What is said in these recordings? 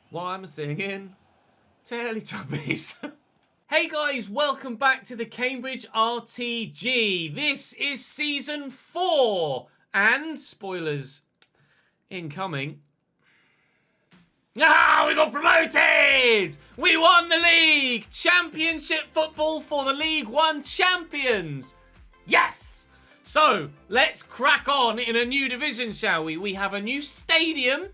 while I'm singing Teletubbies. Hey guys, welcome back to the Cambridge RTG. This is Season 4, and spoilers incoming. We got promoted! We won the league! Championship football for the League One champions! Yes! So, let's crack on in a new division, shall we? We have a new stadium.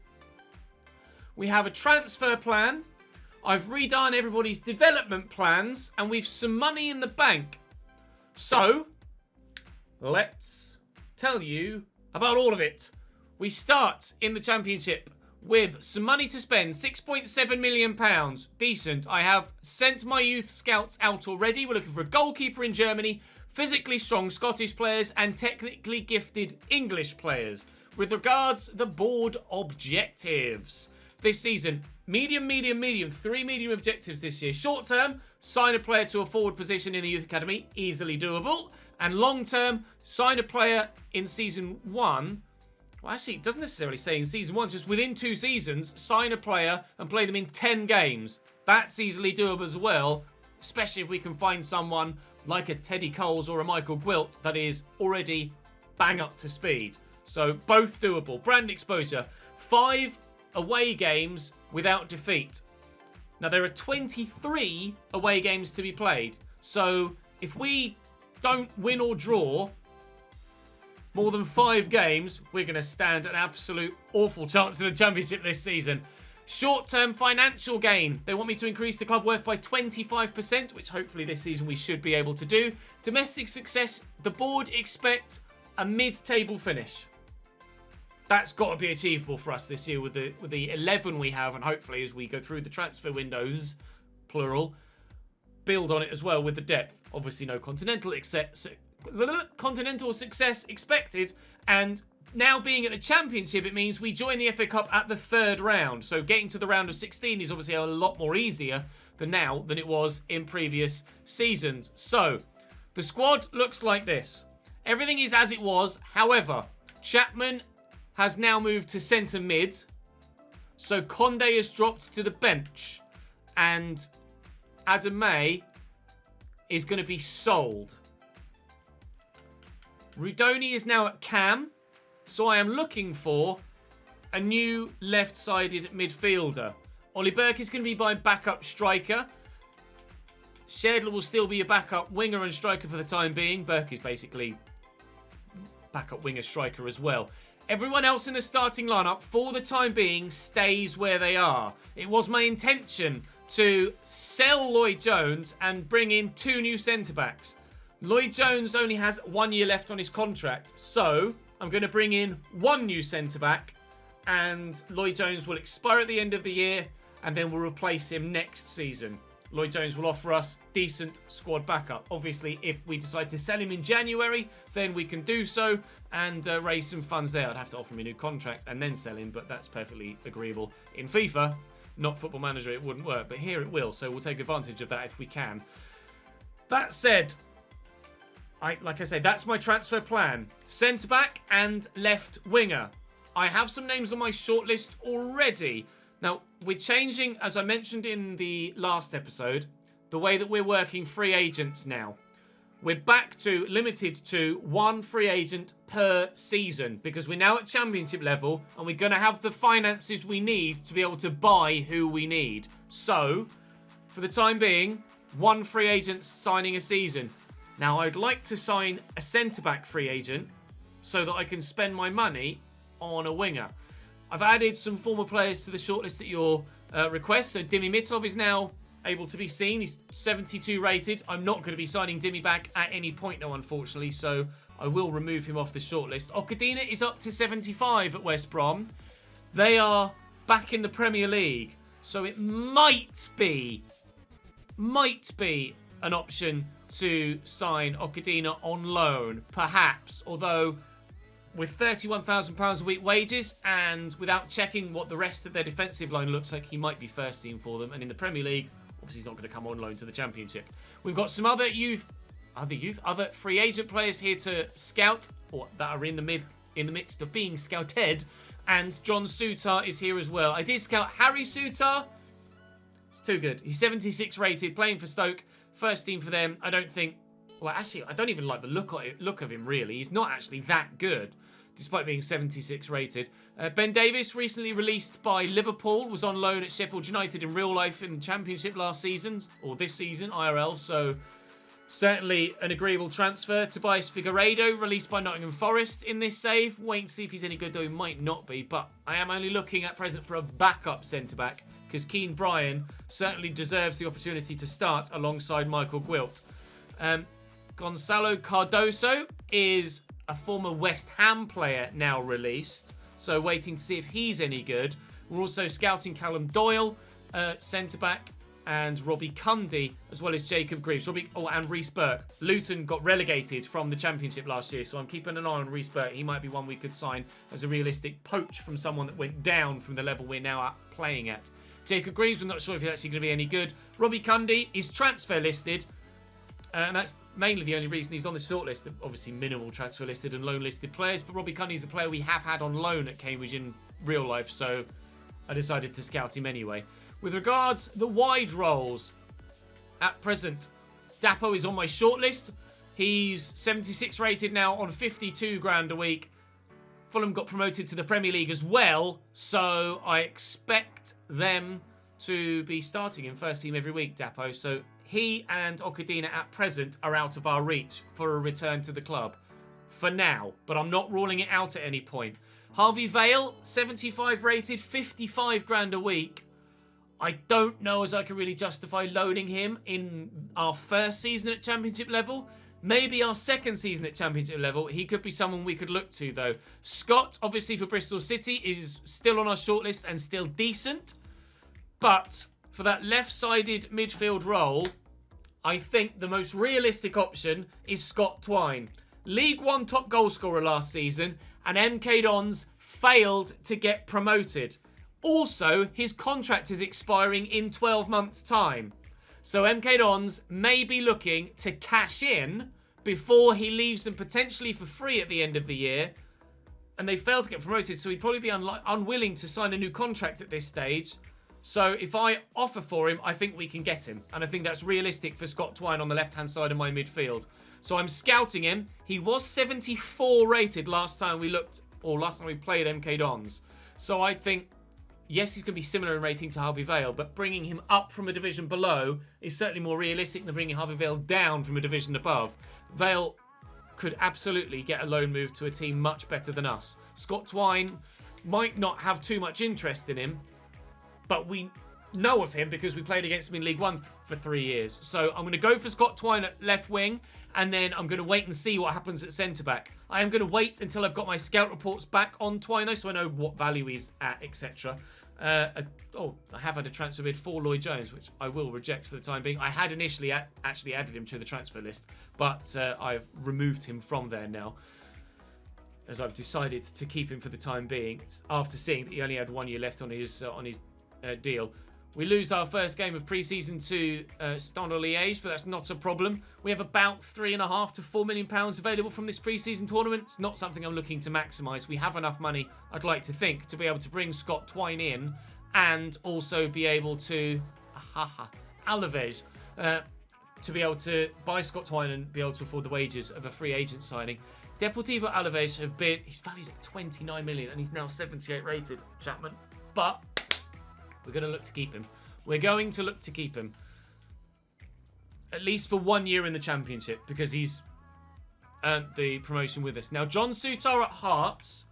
We have a transfer plan. I've redone everybody's development plans, and we've some money in the bank. So, let's tell you about all of it. We start in the Championship with some money to spend, £6.7 million. Decent. I have sent my youth scouts out already. We're looking for a goalkeeper in Germany, physically strong Scottish players, and technically gifted English players. With regards the board objectives this season, medium, 3 medium objectives this year. Short term, sign a player to a forward position in the youth academy, easily doable. And long term, sign a player in season 1. Well, actually, it doesn't necessarily say in season 1, just within 2 seasons, sign a player and play them in 10 games. That's easily doable as well, especially if we can find someone like a Teddy Coles or a Michael Gwilt that is already bang up to speed. So both doable. Brand exposure, 5 away games without defeat. Now, there are 23 away games to be played. So if we don't win or draw more than 5 games, we're going to stand an absolute awful chance in the Championship this season. Short-term financial gain. They want me to increase the club worth by 25%, which hopefully this season we should be able to do. Domestic success. The board expect a mid-table finish. That's got to be achievable for us this year with the 11 we have, and hopefully as we go through the transfer windows, plural, build on it as well with the depth. Obviously no continental success expected, and now being at the Championship, it means we join the FA Cup at the 3rd round. So getting to the round of 16 is obviously a lot more easier than it was in previous seasons. So the squad looks like this. Everything is as it was. However, Chapman has now moved to centre mid. So Conde has dropped to the bench. And Adam May is going to be sold. Rudoni is now at cam. So I am looking for a new left-sided midfielder. Ollie Burke is going to be my backup striker. Schedler will still be a backup winger and striker for the time being. Burke is basically backup winger striker as well. Everyone else in the starting lineup, for the time being, stays where they are. It was my intention to sell Lloyd Jones and bring in 2 new centre-backs. Lloyd Jones only has 1 year left on his contract, so I'm going to bring in 1 new centre-back, and Lloyd Jones will expire at the end of the year, and then we'll replace him next season. Lloyd Jones will offer us decent squad backup. Obviously, if we decide to sell him in January, then we can do so and raise some funds there. I'd have to offer him a new contract and then sell him, but that's perfectly agreeable. In FIFA, not Football Manager, it wouldn't work, but here it will, so we'll take advantage of that if we can. That said, like I say, that's my transfer plan. Centre-back and left winger. I have some names on my shortlist already. Now, we're changing, as I mentioned in the last episode, the way that we're working free agents now. We're back to limited to 1 free agent per season because we're now at Championship level and we're going to have the finances we need to be able to buy who we need. So, for the time being, 1 free agent signing a season. Now, I'd like to sign a centre-back free agent so that I can spend my money on a winger. I've added some former players to the shortlist at your request. So Dimitrov is now able to be seen. He's 72 rated. I'm not going to be signing Dimi back at any point though, unfortunately. So I will remove him off the shortlist. Okadina is up to 75 at West Brom. They are back in the Premier League. So it might be an option to sign Okadina on loan, perhaps. Although with £31,000 a week wages and without checking what the rest of their defensive line looks like, he might be first team for them. And in the Premier League, obviously he's not going to come on loan to the Championship. We've got some other free agent players here to scout, or that are in the midst of being scouted. And John Souttar is here as well. I did scout Harry Souttar. It's too good. He's 76 rated, playing for Stoke. First team for them. I don't think... Well, actually, I don't even like the look of him, really. He's not actually that good, despite being 76 rated. Ben Davies, recently released by Liverpool, was on loan at Sheffield United in real life in the Championship last season, or this season, IRL, so certainly an agreeable transfer. Tobias Figueiredo, released by Nottingham Forest in this save. Wait and see if he's any good, though he might not be, but I am only looking at present for a backup centre-back, because Keane Bryan certainly deserves the opportunity to start alongside Michael Gwilt. Gonzalo Cardoso is a former West Ham player now released, so waiting to see if he's any good. We're also scouting Callum Doyle, centre-back, and Robbie Cundy, as well as Jacob Greaves. And Rhys Burke. Luton got relegated from the Championship last year, so I'm keeping an eye on Rhys Burke. He might be one we could sign as a realistic poach from someone that went down from the level we're now playing at. Jacob Greaves, we're not sure if he's actually going to be any good. Robbie Cundy is transfer listed, and that's mainly the only reason he's on the shortlist. Obviously, minimal transfer listed and loan listed players, but Robbie Cundy is a player we have had on loan at Cambridge in real life, so I decided to scout him anyway. With regards the wide roles, at present, Dapo is on my shortlist. He's 76 rated now on 52 grand a week. Fulham got promoted to the Premier League as well, so I expect them to be starting in first team every week, Dapo. So he and Okadina at present are out of our reach for a return to the club. For now, but I'm not ruling it out at any point. Harvey Vale, 75 rated, 55 grand a week. I don't know as I can really justify loaning him in our first season at Championship level. Maybe our second season at Championship level. He could be someone we could look to, though. Scott, obviously for Bristol City, is still on our shortlist and still decent. But for that left-sided midfield role, I think the most realistic option is Scott Twine. League One top goalscorer last season, and MK Dons failed to get promoted. Also, his contract is expiring in 12 months' time. So MK Dons may be looking to cash in before he leaves them potentially for free at the end of the year. And they failed to get promoted, so he'd probably be unwilling to sign a new contract at this stage. So if I offer for him, I think we can get him. And I think that's realistic for Scott Twine on the left-hand side of my midfield. So I'm scouting him. He was 74 rated last time we played MK Dons. So I think, yes, he's going to be similar in rating to Harvey Vale, but bringing him up from a division below is certainly more realistic than bringing Harvey Vale down from a division above. Vale could absolutely get a loan move to a team much better than us. Scott Twine might not have too much interest in him, but we know of him because we played against him in League One for 3 years. So I'm going to go for Scott Twine at left wing, and then I'm going to wait and see what happens at centre-back. I am going to wait until I've got my scout reports back on Twine, though, so I know what value he's at, etc. I have had a transfer bid for Lloyd Jones, which I will reject for the time being. I had initially actually added him to the transfer list, but I've removed him from there now, as I've decided to keep him for the time being, after seeing that he only had 1 year left on his deal. We lose our first game of pre-season to Standard Liège, but that's not a problem. We have about £3.5 to £4 million available from this pre-season tournament. It's not something I'm looking to maximise. We have enough money, I'd like to think, to be able to bring Scott Twine in and also be able to Alaves, to be able to buy Scott Twine and be able to afford the wages of a free agent signing. Deportivo Alaves have bid, he's valued at 29 million and he's now 78 rated, Chapman. But we're going to look to keep him. We're going to look to keep him. At least for 1 year in the Championship, because he's earned the promotion with us. Now, John Souttar at Hearts,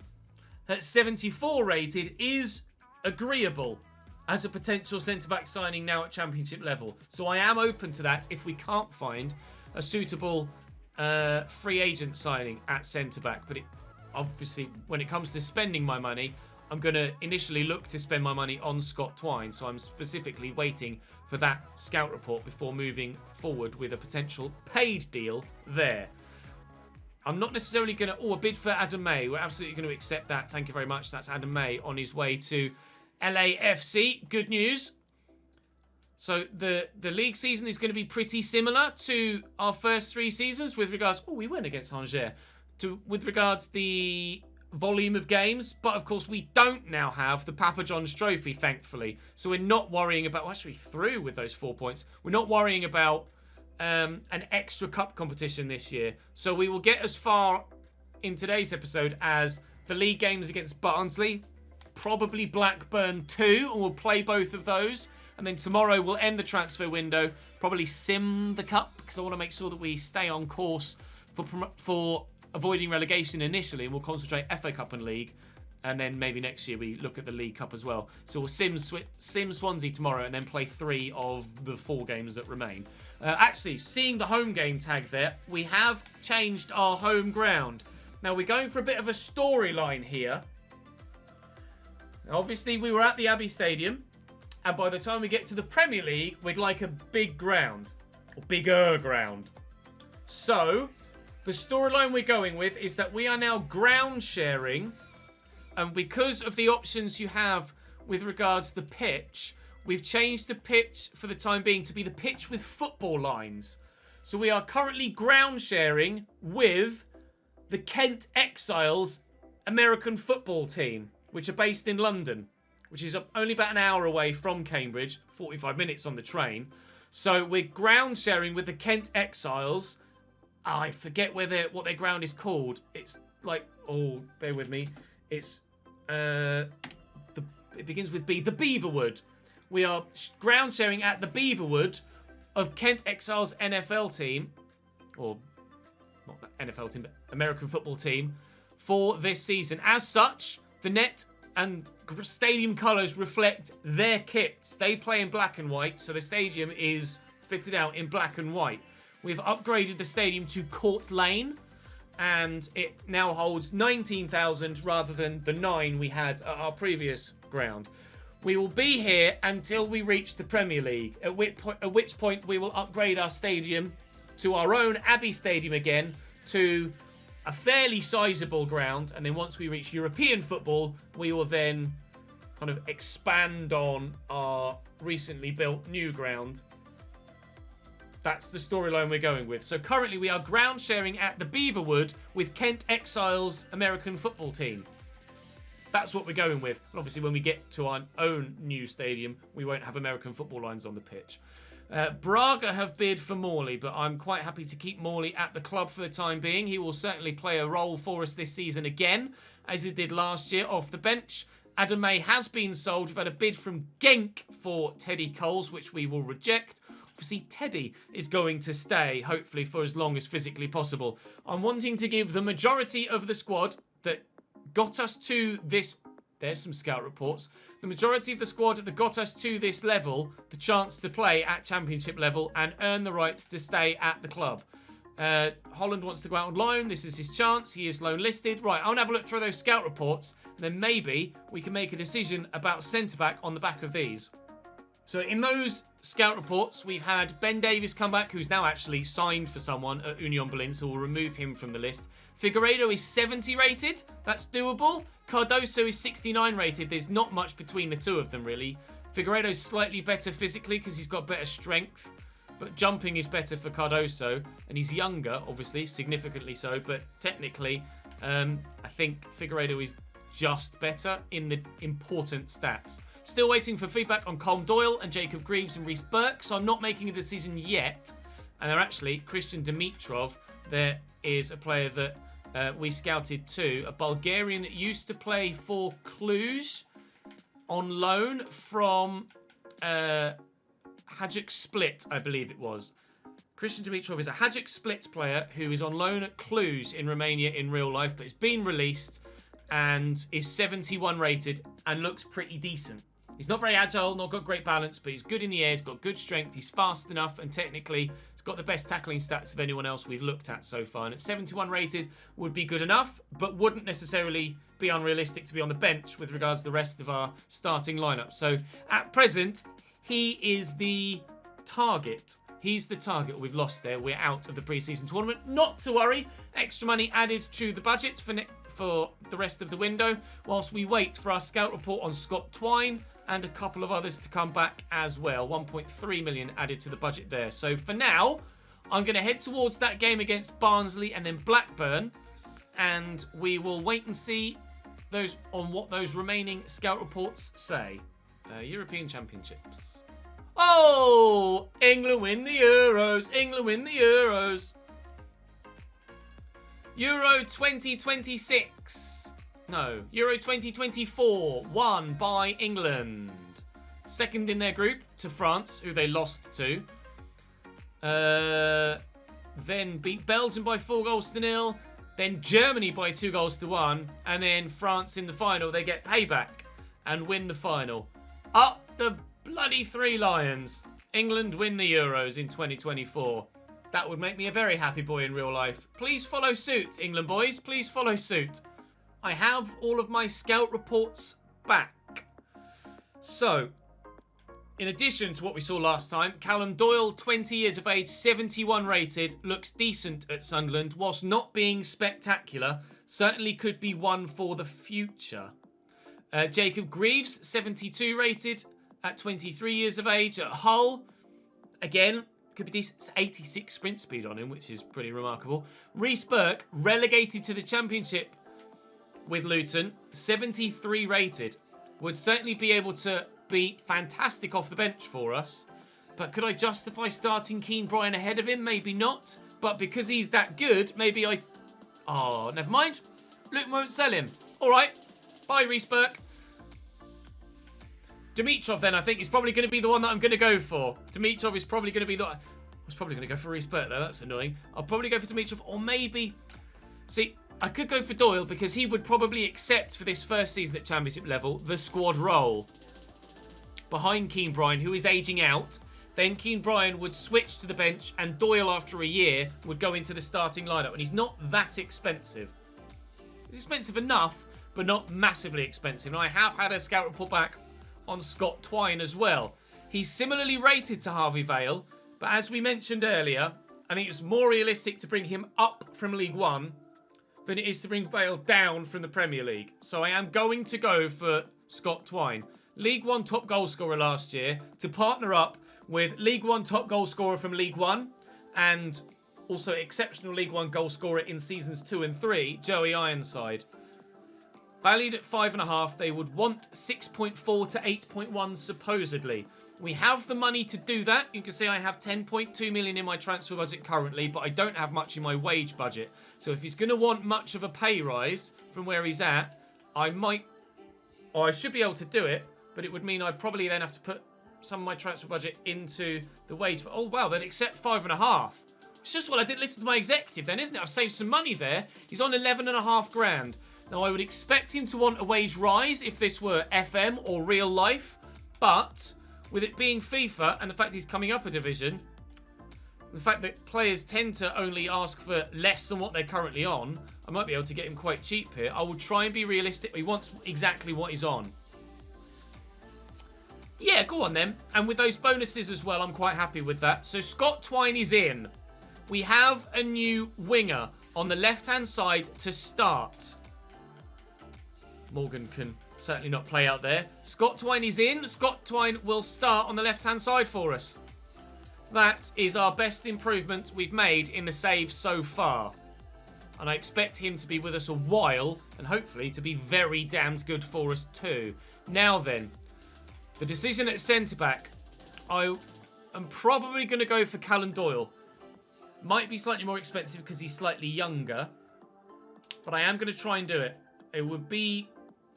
at 74 rated, is agreeable as a potential centre-back signing now at Championship level. So I am open to that if we can't find a suitable free agent signing at centre-back. But obviously, when it comes to spending my money, I'm going to initially look to spend my money on Scott Twine, so I'm specifically waiting for that scout report before moving forward with a potential paid deal there. I'm not necessarily going to... a bid for Adam May. We're absolutely going to accept that. Thank you very much. That's Adam May on his way to LAFC. Good news. So the league season is going to be pretty similar to our first 3 seasons with regards... we win against Angers. With regards the volume of games, but of course we don't now have the Papa John's Trophy, thankfully. So we're not worrying about, well, actually through with those 4 points. We're not worrying about an extra cup competition this year. So we will get as far in today's episode as the league games against Barnsley, probably Blackburn too, and we'll play both of those. And then tomorrow we'll end the transfer window, probably sim the cup, because I want to make sure that we stay on course for avoiding relegation initially, and we'll concentrate FA Cup and League, and then maybe next year we look at the League Cup as well. So we'll sim Swansea tomorrow, and then play 3 of the 4 games that remain. Actually, seeing the home game tag there, we have changed our home ground. Now we're going for a bit of a storyline here. Now, obviously, we were at the Abbey Stadium, and by the time we get to the Premier League, we'd like a big ground, or bigger ground. So the storyline we're going with is that we are now ground sharing, and because of the options you have with regards to the pitch, we've changed the pitch for the time being to be the pitch with football lines. So we are currently ground sharing with the Kent Exiles American football team, which are based in London, which is only about an hour away from Cambridge, 45 minutes on the train. So we're ground sharing with the Kent Exiles. I forget what their ground is called. It's like, oh, bear with me. It's it begins with B. The Beaverwood. We are ground sharing at the Beaverwood of Kent Exiles NFL team, or not NFL team, but American football team, for this season. As such, the net and stadium colours reflect their kits. They play in black and white, so the stadium is fitted out in black and white. We've upgraded the stadium to Court Lane, and it now holds 19,000 rather than the 9 we had at our previous ground. We will be here until we reach the Premier League, at which point we will upgrade our stadium to our own Abbey Stadium again, to a fairly sizable ground, and then once we reach European football, we will then kind of expand on our recently built new ground. That's the storyline we're going with. So currently we are ground sharing at the Beaverwood with Kent Exiles American football team. That's what we're going with. And obviously when we get to our own new stadium, we won't have American football lines on the pitch. Braga have bid for Morley, but I'm quite happy to keep Morley at the club for the time being. He will certainly play a role for us this season again, as he did last year off the bench. Adam May has been sold. We've had a bid from Genk for Teddy Coles, which we will reject. Obviously, Teddy is going to stay, hopefully, for as long as physically possible. I'm wanting to give the majority of the squad that got us to this... There's some scout reports. The majority of the squad that got us to this level, the chance to play at championship level and earn the right to stay at the club. Holland wants to go out on loan. This is his chance. He is loan listed. Right, I want to have a look through those scout reports, and then maybe we can make a decision about centre-back on the back of these. So in those scout reports, we've had Ben Davies come back, who's now actually signed for someone at Union Berlin, so we'll remove him from the list. Figueiredo is 70 rated. That's doable. Cardoso is 69 rated. There's not much between the two of them, really. Figueiredo's slightly better physically because he's got better strength, but jumping is better for Cardoso, and he's younger, obviously, significantly so, but technically, I think Figueiredo is just better in the important stats. Still waiting for feedback on Colm Doyle and Jacob Greaves and Rhys Burke, so I'm not making a decision yet. And they're actually Christian Dimitrov. There is a player that we scouted too, a Bulgarian that used to play for Cluj on loan from Hajduk Split, I believe it was. Christian Dimitrov is a Hajduk Split player who is on loan at Cluj in Romania in real life, but has been released and is 71 rated and looks pretty decent. He's not very agile, not got great balance, but he's good in the air, he's got good strength, he's fast enough, and technically he's got the best tackling stats of anyone else we've looked at so far. And at 71 rated would be good enough, but wouldn't necessarily be unrealistic to be on the bench with regards to the rest of our starting lineup. So at present, he is the target. He's the target we've lost there. We're out of the pre-season tournament. Not to worry, extra money added to the budget for the rest of the window, whilst we wait for our scout report on Scott Twine and a couple of others to come back as well. 1.3 million added to the budget there. So for now, I'm going to head towards that game against Barnsley and then Blackburn. and we will wait and see what those remaining scout reports say. European Championships. Oh! England win the Euros. England win the Euros. Euro 2026. No, Euro 2024. Won by England. Second in their group to France, who they lost to. Then beat Belgium by 4-0. Then Germany by 2-1. And then France in the final. They get payback and win the final. Up the bloody Three Lions. England win the Euros in 2024. That would make me a very happy boy in real life. Please follow suit, England boys. Please follow suit. I have all of my scout reports back. So, in addition to what we saw last time, Callum Doyle, 20 years of age, 71 rated, looks decent at Sunderland, whilst not being spectacular. Certainly could be one for the future. Jacob Greaves, 72 rated, at 23 years of age at Hull. Again, could be decent. It's 86 sprint speed on him, which is pretty remarkable. Rhys Burke, relegated to the Championship with Luton, 73 rated. Would certainly be able to be fantastic off the bench for us. But could I justify starting Keane Bryan ahead of him? Maybe not. But because he's that good, maybe I... Oh, never mind. Luton won't sell him. All right. Bye, Rhys Burke. Dimitrov, then, I think, is probably going to be the one that I'm going to go for. Dimitrov is probably going to be the... I was probably going to go for Rhys Burke, though. That's annoying. I'll probably go for Dimitrov, or maybe... See, I could go for Doyle, because he would probably accept, for this first season at Championship level, the squad role. Behind Keane Bryan, who is ageing out. Then Keane Bryan would switch to the bench, and Doyle, after a year, would go into the starting lineup. And he's not that expensive. He's expensive enough, but not massively expensive. And I have had a scout report back on Scott Twine as well. He's similarly rated to Harvey Vale, but as we mentioned earlier, I think it's more realistic to bring him up from League One than it is to bring Vale down from the Premier League. So I am going to go for Scott Twine. League One top goal scorer last year, to partner up with League One top goal scorer from League One and also exceptional League One goal scorer in seasons 2 and 3, Joey Ironside. Valued at 5.5, they would want 6.4 to 8.1 supposedly. We have the money to do that. You can see I have 10.2 million in my transfer budget currently, but I don't have much in my wage budget. So if he's going to want much of a pay rise from where he's at, I should be able to do it, but it would mean I'd probably then have to put some of my transfer budget into the wage. But oh wow, they'd accept 5.5. It's just, well, I didn't listen to my executive then, isn't it? I've saved some money there. He's on 11.5 grand. Now, I would expect him to want a wage rise if this were FM or real life, but with it being FIFA and the fact he's coming up a division, the fact that players tend to only ask for less than what they're currently on, I might be able to get him quite cheap here. I will try and be realistic. He wants exactly what he's on. Yeah, go on then. And with those bonuses as well, I'm quite happy with that. So Scott Twine is in. We have a new winger on the left-hand side to start. Morgan can certainly not play out there. Scott Twine is in. Scott Twine will start on the left-hand side for us. That is our best improvement we've made in the save so far. And I expect him to be with us a while and hopefully to be very damned good for us too. Now then, the decision at centre-back. I am probably going to go for Callum Doyle. Might be slightly more expensive because he's slightly younger. But I am going to try and do it. It would be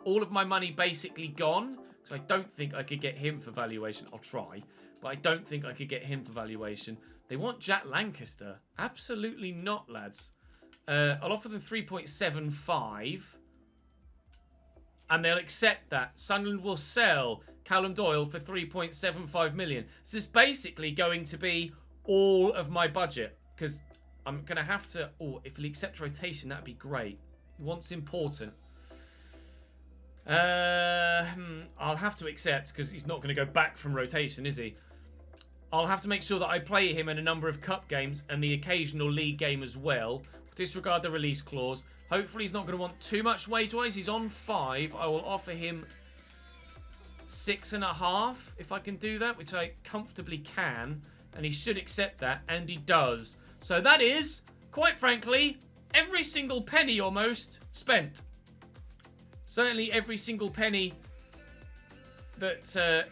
all of my money basically gone, because I don't think I could get him for valuation. I'll try, but I don't think I could get him for valuation. They want Jack Lancaster. Absolutely not, lads. I'll offer them 3.75, and they'll accept that. Sunderland will sell Callum Doyle for 3.75 million. So it's basically going to be all of my budget, because I'm going to have to... Oh, if he'll accept rotation, that'd be great. He wants important. I'll have to accept, because he's not going to go back from rotation, is he? I'll have to make sure that I play him in a number of cup games and the occasional league game as well. Disregard the release clause. Hopefully he's not going to want too much wage-wise. He's on 5. I will offer him 6.5 if I can do that, which I comfortably can. And he should accept that, and he does. So that is, quite frankly, every single penny almost spent. Certainly every single penny that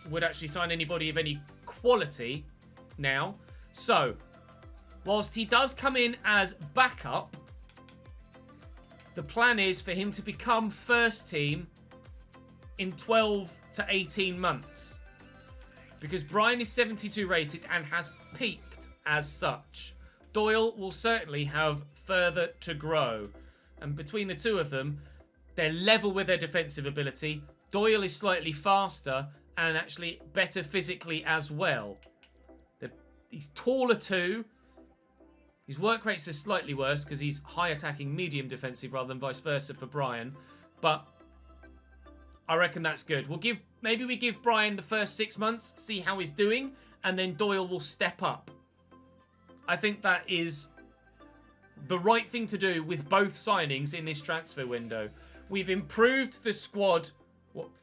would actually sign anybody of any quality now. So, whilst he does come in as backup, the plan is for him to become first team in 12 to 18 months. Because Brian is 72 rated and has peaked as such. Doyle will certainly have further to grow. And between the two of them, they're level with their defensive ability. Doyle is slightly faster and actually better physically as well. He's taller too. His work rates are slightly worse because he's high attacking, medium defensive rather than vice versa for Brian. But I reckon that's good. Maybe we give Brian the first 6 months, see how he's doing, and then Doyle will step up. I think that is the right thing to do with both signings in this transfer window. We've improved the squad.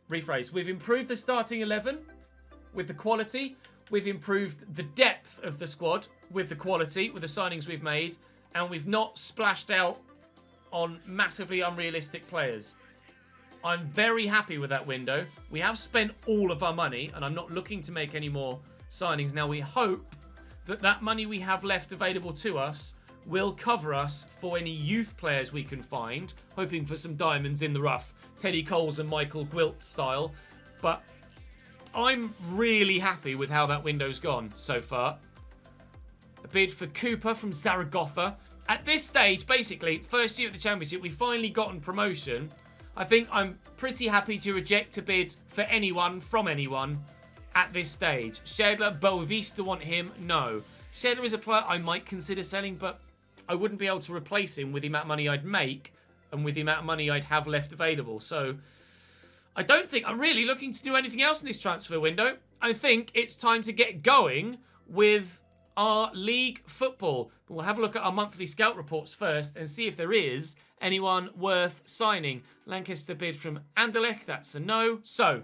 We've improved the starting 11 with the quality. We've improved the depth of the squad with the quality, with the signings we've made. And we've not splashed out on massively unrealistic players. I'm very happy with that window. We have spent all of our money, and I'm not looking to make any more signings. Now, we hope that that money we have left available to us will cover us for any youth players we can find, hoping for some diamonds in the rough, Teddy Coles and Michael Gwilt style. But I'm really happy with how that window's gone so far. A bid for Cooper from Zaragoza. At this stage, basically, first year at the Championship, we've finally gotten promotion. I think I'm pretty happy to reject a bid for anyone from anyone at this stage. Schedler, Boavista want him? No. Schedler is a player I might consider selling, but I wouldn't be able to replace him with the amount of money I'd make and with the amount of money I'd have left available. So I don't think I'm really looking to do anything else in this transfer window. I think it's time to get going with our league football. But we'll have a look at our monthly scout reports first and see if there is anyone worth signing. Lancaster bid from Anderlecht, that's a no. So,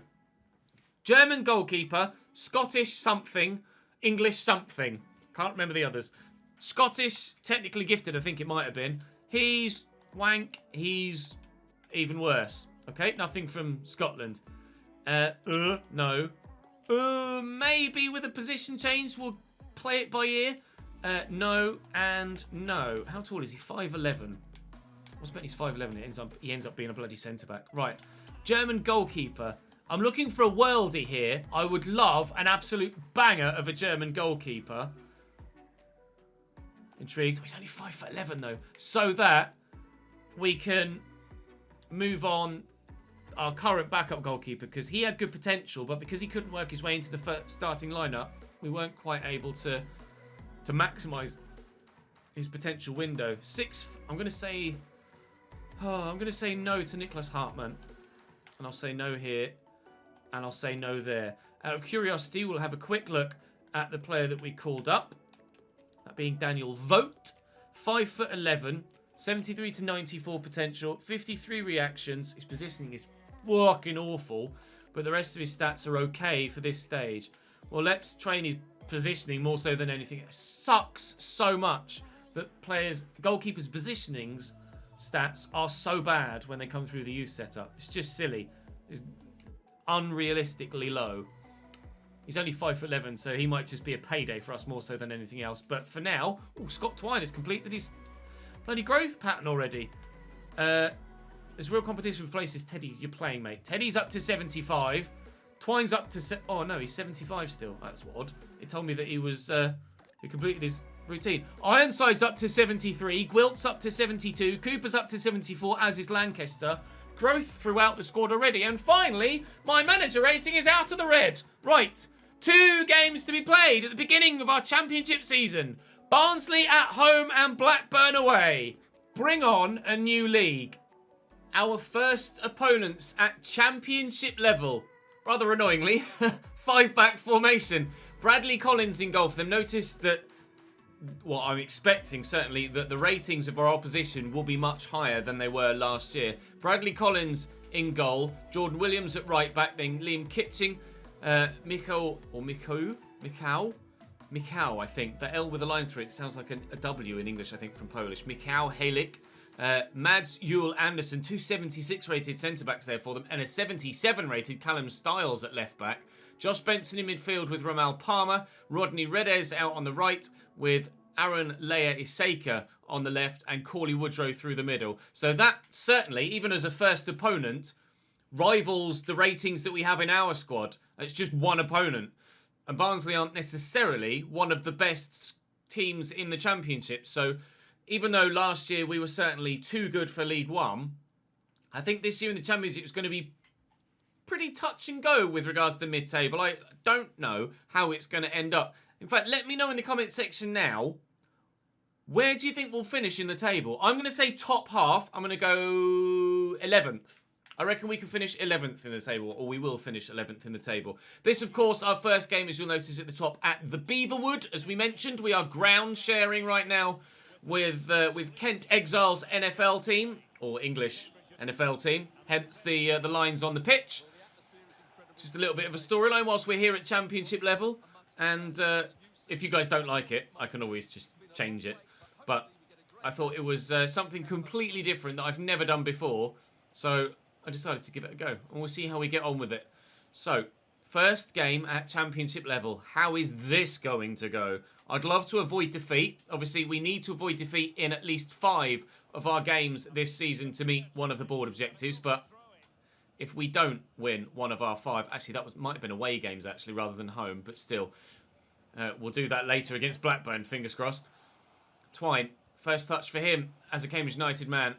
German goalkeeper, Scottish something, English something. Can't remember the others. Scottish, technically gifted, I think it might have been. He's wank, he's even worse. Okay, nothing from Scotland. No. Maybe with a position change, we'll play it by ear. No and no. How tall is he? 5'11". I was betting he's 5'11". He ends up being a bloody centre-back. Right. German goalkeeper. I'm looking for a worldie here. I would love an absolute banger of a German goalkeeper. Intrigued. Oh, he's only 5'11" though. So that we can move on our current backup goalkeeper, because he had good potential, but because he couldn't work his way into the starting lineup, we weren't quite able to maximise his potential window. I'm going to say no to Nicholas Hartmann. And I'll say no here. And I'll say no there. Out of curiosity, we'll have a quick look at the player that we called up. That being Daniel Vogt. 5'11", 73 to 94 potential, 53 reactions. His positioning is fucking awful, but the rest of his stats are okay for this stage. Well, let's train his positioning more so than anything. It sucks so much that goalkeepers' positionings stats are so bad when they come through the youth setup. It's just silly. It's unrealistically low. He's only 5'11", so he might just be a payday for us more so than anything else. But for now, Scott Twine has completed his bloody growth pattern already. There's real competition for places. Teddy, you're playing, mate. Teddy's up to 75. Twine's up to... Oh, no, he's 75 still. That's odd. It told me that he was... he completed his routine. Ironside's up to 73. Gwilt's up to 72. Cooper's up to 74, as is Lancaster. Growth throughout the squad already. And finally, my manager rating is out of the red. Right. 2 games to be played at the beginning of our championship season. Barnsley at home and Blackburn away. Bring on a new league. Our first opponents at championship level. Rather annoyingly, 5-back formation. Bradley Collins in goal for them. Notice that, well, I'm expecting certainly that the ratings of our opposition will be much higher than they were last year. Bradley Collins in goal. Jordan Williams at right back. Then Liam Kitching. Mikau Michał, I think. The L with a line through it sounds like a W in English, I think, from Polish. Michał Halik. Mads Yule Anderson, 276 rated centre-backs there for them, and a 77 rated Callum Styles at left-back. Josh Benson in midfield with Ramal Palmer. Rodney Redes out on the right with Aaron Leia Iseka on the left and Corley Woodrow through the middle. So that certainly, even as a first opponent, rivals the ratings that we have in our squad. It's just one opponent. And Barnsley aren't necessarily one of the best teams in the Championship. So even though last year we were certainly too good for League One, I think this year in the Championship it's going to be pretty touch and go with regards to the mid-table. I don't know how it's going to end up. In fact, let me know in the comment section now, where do you think we'll finish in the table? I'm going to say top half. I'm going to go 11th. I reckon we can finish 11th in the table, or we will finish 11th in the table. This, of course, our first game, as you'll notice at the top, at the Beaverwood. As we mentioned, we are ground sharing right now with Kent Exiles NFL team, or English NFL team. Hence the lines on the pitch. Just a little bit of a storyline whilst we're here at Championship level. And if you guys don't like it, I can always just change it. But I thought it was something completely different that I've never done before. So I decided to give it a go. And we'll see how we get on with it. So, first game at Championship level. How is this going to go? I'd love to avoid defeat. Obviously, we need to avoid defeat in at least 5 of our games this season to meet one of the board objectives. But if we don't win one of our 5... Actually, that might have been away games, actually, rather than home. But still, we'll do that later against Blackburn, fingers crossed. Twine, first touch for him as a Cambridge United man.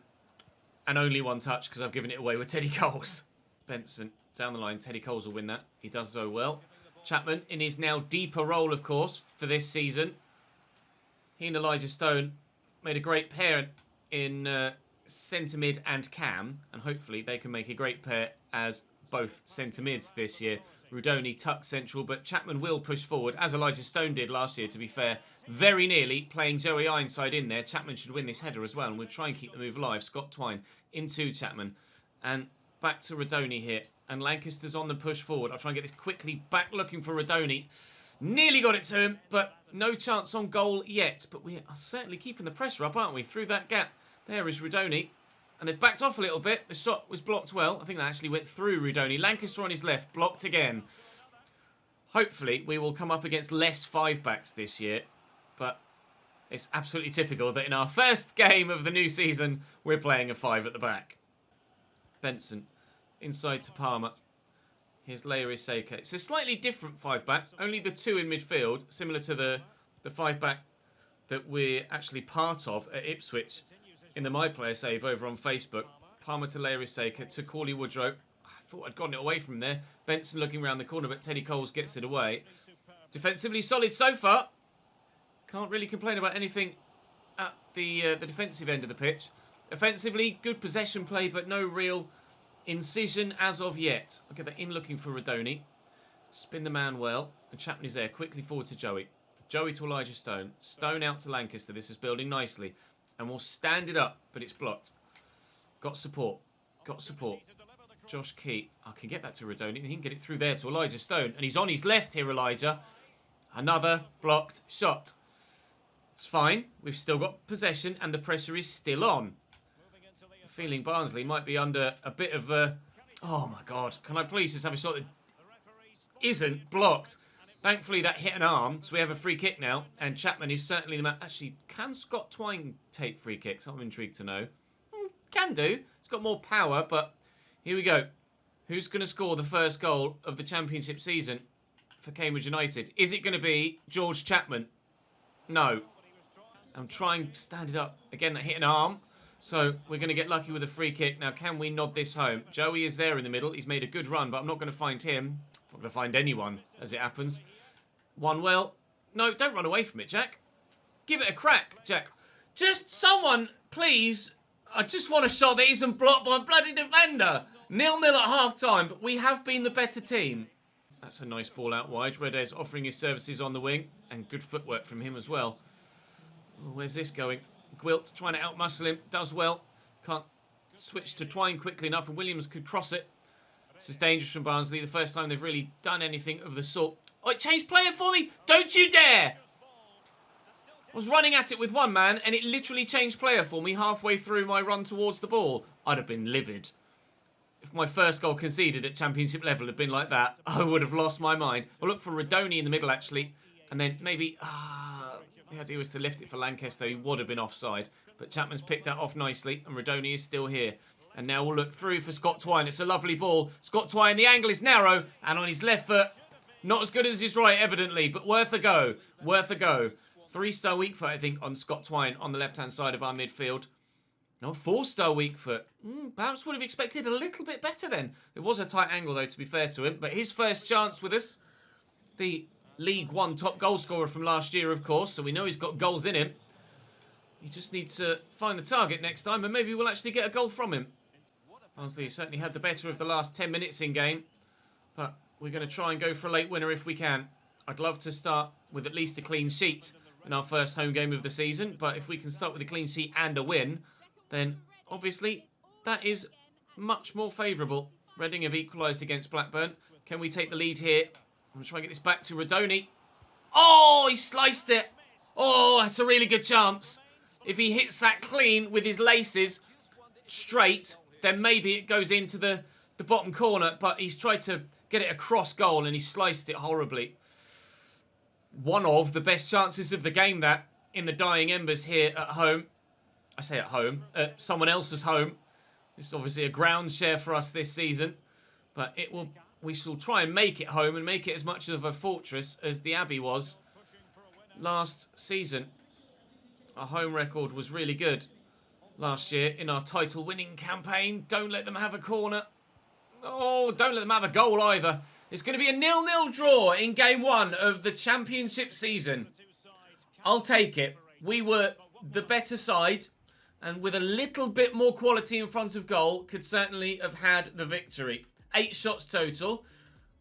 And only one touch because I've given it away with Teddy Coles. Benson, down the line. Teddy Coles will win that. He does so well. Chapman, in his now deeper role, of course, for this season. He and Elijah Stone made a great pair in centre mid and Cam. And hopefully they can make a great pair as both centre mids this year. Rudoni tuck central, but Chapman will push forward, as Elijah Stone did last year, to be fair. Very nearly playing Joey Ironside in there. Chapman should win this header as well, and we'll try and keep the move alive. Scott Twine into Chapman. And back to Rudoni here. And Lancaster's on the push forward. I'll try and get this quickly back looking for Rudoni. Nearly got it to him, but no chance on goal yet. But we are certainly keeping the pressure up, aren't we? Through that gap. There is Rudoni. And they've backed off a little bit. The shot was blocked well. I think that actually went through Rudoni. Lancaster on his left, blocked again. Hopefully, we will come up against less 5-backs this year. But it's absolutely typical that in our first game of the new season, we're playing a 5 at the back. Benson, inside to Palmer. Here's Leia Iseka. It's a slightly different 5-back. Only the 2 in midfield, similar to the 5-back that we're actually part of at Ipswich in the My Player save over on Facebook. Palmer to Leia Iseka to Corley Woodrow. I thought I'd gotten it away from there. Benson looking around the corner, but Teddy Coles gets it away. Defensively solid so far. Can't really complain about anything at the defensive end of the pitch. Offensively, good possession play, but no real incision as of yet. I'll get that in looking for Rudoni. Spin the man well. And Chapman is there. Quickly forward to Joey. Joey to Elijah Stone. Stone out to Lancaster. This is building nicely. And we'll stand it up, but it's blocked. Got support. Got support. Josh Key. I can get that to Rudoni. He can get it through there to Elijah Stone. And he's on his left here, Elijah. Another blocked shot. It's fine. We've still got possession and the pressure is still on. Feeling Barnsley might be under a bit of a... Oh my God. Can I please just have a shot that isn't blocked? Thankfully that hit an arm, so we have a free kick now. And Chapman is certainly the man... Actually, can Scott Twine take free kicks? I'm intrigued to know. Can do. He's got more power, but here we go. Who's going to score the first goal of the Championship season for Cambridge United? Is it going to be George Chapman? No. I'm trying to stand it up. Again, that hit an arm. So we're going to get lucky with a free kick. Now, can we nod this home? Joey is there in the middle. He's made a good run, but I'm not going to find him. I'm not going to find anyone, as it happens. One well. No, don't run away from it, Jack. Give it a crack, Jack. Just someone, please. I just want a shot that isn't blocked by a bloody defender. 0-0 at half-time, but we have been the better team. That's a nice ball out wide. Redes offering his services on the wing. And good footwork from him as well. Where's this going? Gwilt trying to outmuscle him. Does well. Can't switch to Twine quickly enough. And Williams could cross it. This is dangerous from Barnsley. The first time they've really done anything of the sort. Oh, it changed player for me. Don't you dare. I was running at it with one man, and it literally changed player for me halfway through my run towards the ball. I'd have been livid. If my first goal conceded at championship level had been like that, I would have lost my mind. I'll look for Radoni in the middle, actually. And then maybe... the idea was to lift it for Lancaster. He would have been offside. But Chapman's picked that off nicely, and Radoni is still here. And now we'll look through for Scott Twine. It's a lovely ball. Scott Twine, the angle is narrow, and on his left foot. Not as good as his right, evidently, but worth a go. Worth a go. 3-star weak foot, I think, on Scott Twine on the left-hand side of our midfield. No, 4-star weak foot. Perhaps would have expected a little bit better then. It was a tight angle, though, to be fair to him. But his first chance with us. The League One top goal scorer from last year, of course. So we know he's got goals in him. He just needs to find the target next time. And maybe we'll actually get a goal from him. Honestly, he certainly had the better of the last 10 minutes in game. But we're going to try and go for a late winner if we can. I'd love to start with at least a clean sheet in our first home game of the season. But if we can start with a clean sheet and a win, then obviously that is much more favourable. Reading have equalised against Blackburn. Can we take the lead here? I'm going to try and get this back to Radoni. Oh, he sliced it. Oh, that's a really good chance. If he hits that clean with his laces straight, then maybe it goes into the bottom corner. But he's tried to get it across goal and he sliced it horribly. One of the best chances of the game, that, in the dying embers here at home. I say at home, at someone else's home. It's obviously a ground share for us this season. But we shall try and make it home and make it as much of a fortress as the Abbey was last season. Our home record was really good last year in our title-winning campaign. Don't let them have a corner. Oh, don't let them have a goal either. It's going to be a 0-0 draw in game one of the championship season. I'll take it. We were the better side, and with a little bit more quality in front of goal, could certainly have had the victory. 8 shots total.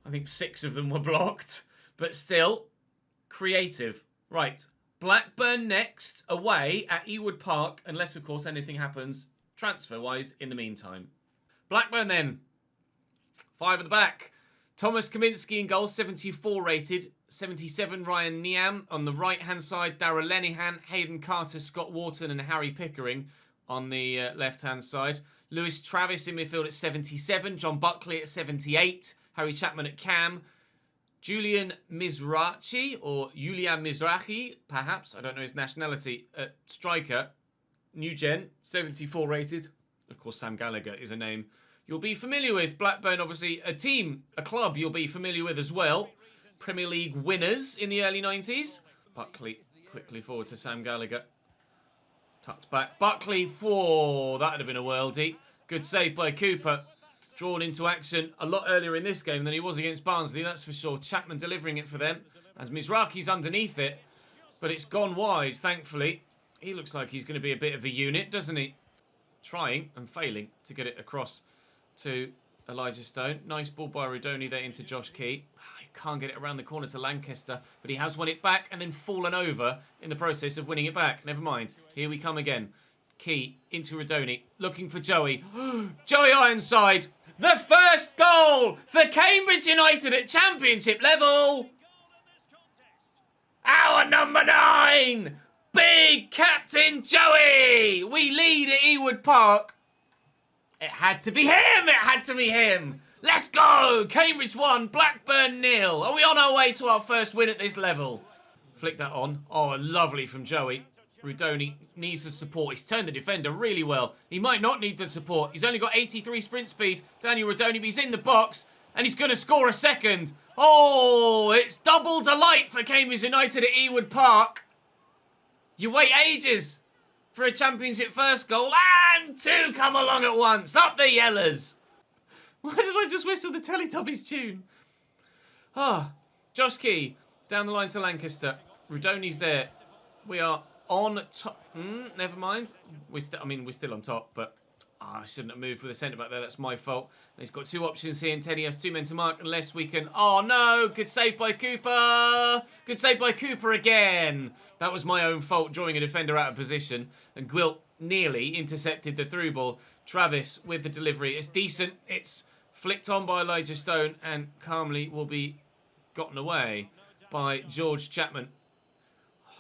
I think 6 of them were blocked, but still creative. Right, Blackburn next, away at Ewood Park, unless, of course, anything happens transfer-wise in the meantime. Blackburn then. 5 at the back. Thomas Kaminski in goal, 74 rated. 77 Ryan Niam. On the right-hand side, Darragh Lenihan, Hayden Carter, Scott Wharton and Harry Pickering on the left-hand side. Lewis Travis in midfield at 77. John Buckley at 78. Harry Chapman at cam. Julian Mizrachi, or Julian Mizrachi, perhaps. I don't know his nationality. At striker. New gen, 74 rated. Of course, Sam Gallagher is a name you'll be familiar with. Blackburn, obviously, a team, a club you'll be familiar with as well. Premier League winners in the early 90s. Buckley quickly forward to Sam Gallagher. Tucked back. Buckley, whoa, that would have been a worldie. Good save by Cooper. Drawn into action a lot earlier in this game than he was against Barnsley, that's for sure. Chapman delivering it for them as Mizrachi's underneath it. But it's gone wide, thankfully. He looks like he's going to be a bit of a unit, doesn't he? Trying and failing to get it across to Elijah Stone. Nice ball by Radoni there into Josh Key. He can't get it around the corner to Lancaster, but he has won it back and then fallen over in the process of winning it back. Never mind. Here we come again. Key into Radoni, looking for Joey. Joey Ironside, the first goal for Cambridge United at championship level. Our number 9, big Captain Joey. We lead at Ewood Park. It had to be him. It had to be him. Let's go. Cambridge 1, Blackburn 0. Are we on our way to our first win at this level? Flick that on. Oh, lovely from Joey. Radoni needs the support. He's turned the defender really well. He might not need the support. He's only got 83 sprint speed. Daniel Radoni, but he's in the box. And he's going to score a second. Oh, it's double delight for Cambridge United at Ewood Park. You wait ages for a championship first goal. And 2 come along at once. Up the yellers. Why did I just whistle the Teletubbies tune? Ah, Josh Key down the line to Lancaster. Rudoni's there. We are on top. Never mind. We're still on top, but I shouldn't have moved with a centre back there. That's my fault. And he's got 2 options here, and Teddy has 2 men to mark unless we can. Oh no! Good save by Cooper. Good save by Cooper again. That was my own fault, drawing a defender out of position, and Gwilt nearly intercepted the through ball. Travis with the delivery. It's decent. It's flicked on by Elijah Stone, and calmly will be gotten away by George Chapman.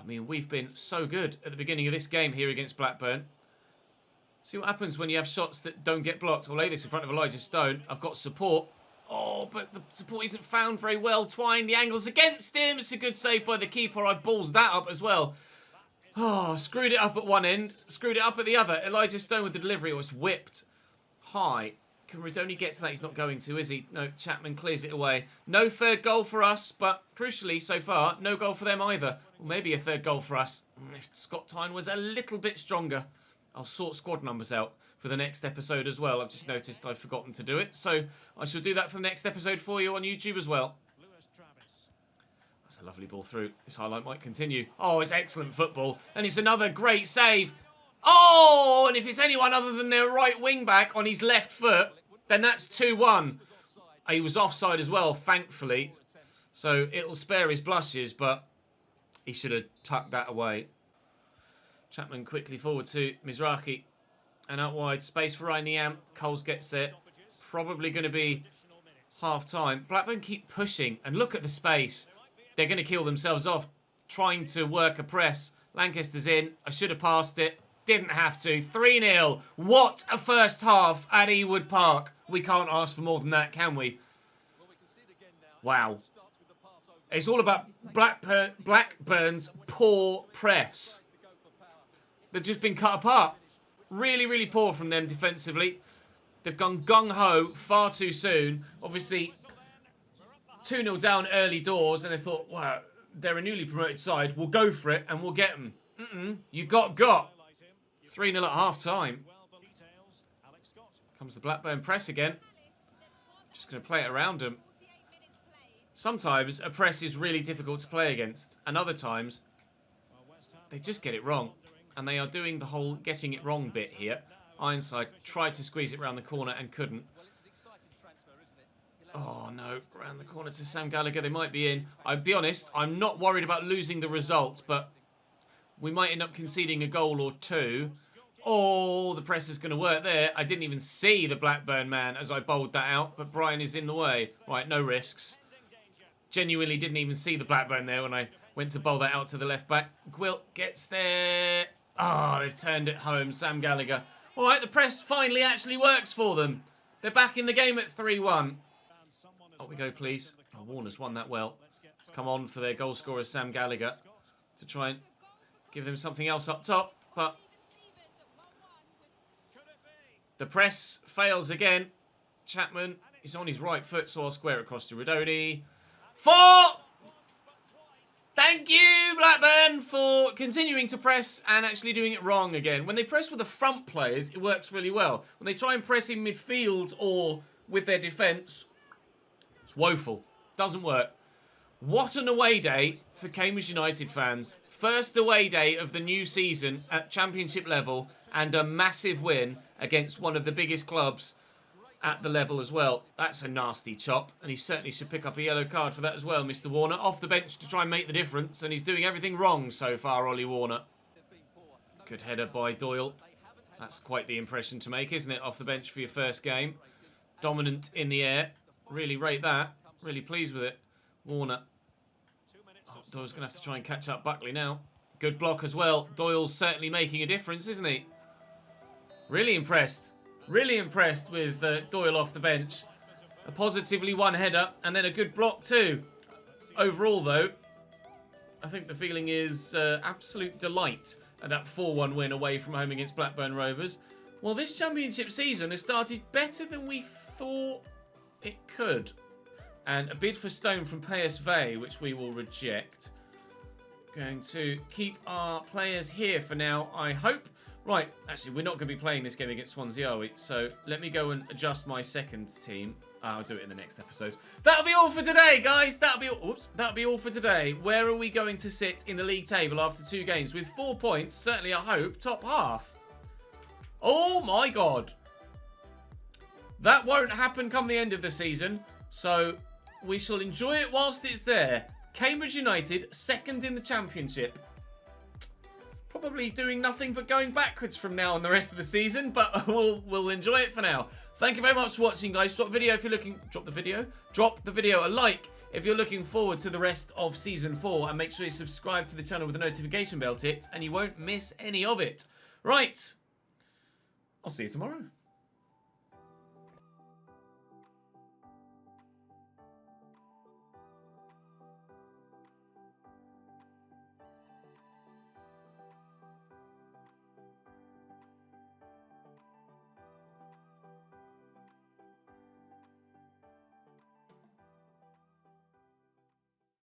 I mean, we've been so good at the beginning of this game here against Blackburn. See what happens when you have shots that don't get blocked. I'll lay this in front of Elijah Stone. I've got support. Oh, but the support isn't found very well. Twine, the angle's against him. It's a good save by the keeper. I balls that up as well. Oh, screwed it up at one end. Screwed it up at the other. Elijah Stone with the delivery. It was whipped high. Can Redoni get to that? He's not going to, is he? No, Chapman clears it away. No third goal for us, but crucially, so far, no goal for them either. Well, maybe a third goal for us. If Scott Tyne was a little bit stronger. I'll sort squad numbers out for the next episode as well. I've just noticed I've forgotten to do it. So I shall do that for the next episode for you on YouTube as well. That's a lovely ball through. This highlight might continue. Oh, it's excellent football. And it's another great save. Oh, and if it's anyone other than their right wing back on his left foot, then that's 2-1. He was offside as well, thankfully. So it'll spare his blushes, but he should have tucked that away. Chapman quickly forward to Mizrahi. And out wide, space for Ryan Niam. Coles gets it. Probably going to be half-time. Blackburn keep pushing. And look at the space. They're going to kill themselves off trying to work a press. Lancaster's in. I should have passed it. Didn't have to. 3-0. What a first half at Ewood Park. We can't ask for more than that, can we? Wow. It's all about Blackburn's poor press. They've just been cut apart. Really, really poor from them defensively. They've gone gung-ho far too soon. Obviously, 2-0 down early doors, and they thought, wow, they're a newly promoted side. We'll go for it, and we'll get them. You got. 3-0 at half-time. Comes the Blackburn press again. Just going to play it around them. Sometimes a press is really difficult to play against, and other times they just get it wrong. And they are doing the whole getting it wrong bit here. Ironside tried to squeeze it around the corner and couldn't. Oh, no. Around the corner to Sam Gallagher. They might be in. I'll be honest, I'm not worried about losing the result, but we might end up conceding a goal or two. Oh, the press is going to work there. I didn't even see the Blackburn man as I bowled that out, but Brian is in the way. Right, no risks. Genuinely didn't even see the Blackburn there when I went to bowl that out to the left back. Gwilt gets there. Oh, they've turned it home. Sam Gallagher. All right, the press finally actually works for them. They're back in the game at 3-1. Up we go, please. Oh, Warner's won that well. Let's come on for their goal scorer, Sam Gallagher, to try and give them something else up top. But the press fails again. Chapman is on his right foot, so I'll square it across to Redoni. 4! Thank you, Blackburn, for continuing to press and actually doing it wrong again. When they press with the front players, it works really well. When they try and press in midfield or with their defence, it's woeful. Doesn't work. What an away day for Cambridge United fans. First away day of the new season at Championship level and a massive win against one of the biggest clubs at the level as well. That's a nasty chop, and he certainly should pick up a yellow card for that as well, Mr. Warner. Off the bench to try and make the difference, and he's doing everything wrong so far, Ollie Warner. Good header by Doyle. That's quite the impression to make, isn't it? Off the bench for your first game. Dominant in the air. Really rate that. Really pleased with it. Warner. Oh, Doyle's going to have to try and catch up Buckley now. Good block as well. Doyle's certainly making a difference, isn't he? Really impressed. Really impressed with Doyle off the bench. A positively one header and then a good block too. Overall though, I think the feeling is absolute delight at that 4-1 win away from home against Blackburn Rovers. Well, this championship season has started better than we thought it could. And a bid for Stone from PSV, which we will reject. Going to keep our players here for now, I hope. Right, actually, we're not going to be playing this game against Swansea, are we? So let me go and adjust my second team. I'll do it in the next episode. That'll be all for today, guys. That'll be all for today. Where are we going to sit in the league table after 2 games? With 4 points, certainly I hope, top half. Oh my God. That won't happen come the end of the season. So we shall enjoy it whilst it's there. Cambridge United, 2nd in the championship. Probably doing nothing but going backwards from now on the rest of the season, but we'll enjoy it for now. Thank you very much for watching, guys. Drop the video if you're looking. Drop the video a like if you're looking forward to the rest of Season 4, and make sure you subscribe to the channel with the notification bell ticked, and you won't miss any of it. Right. I'll see you tomorrow.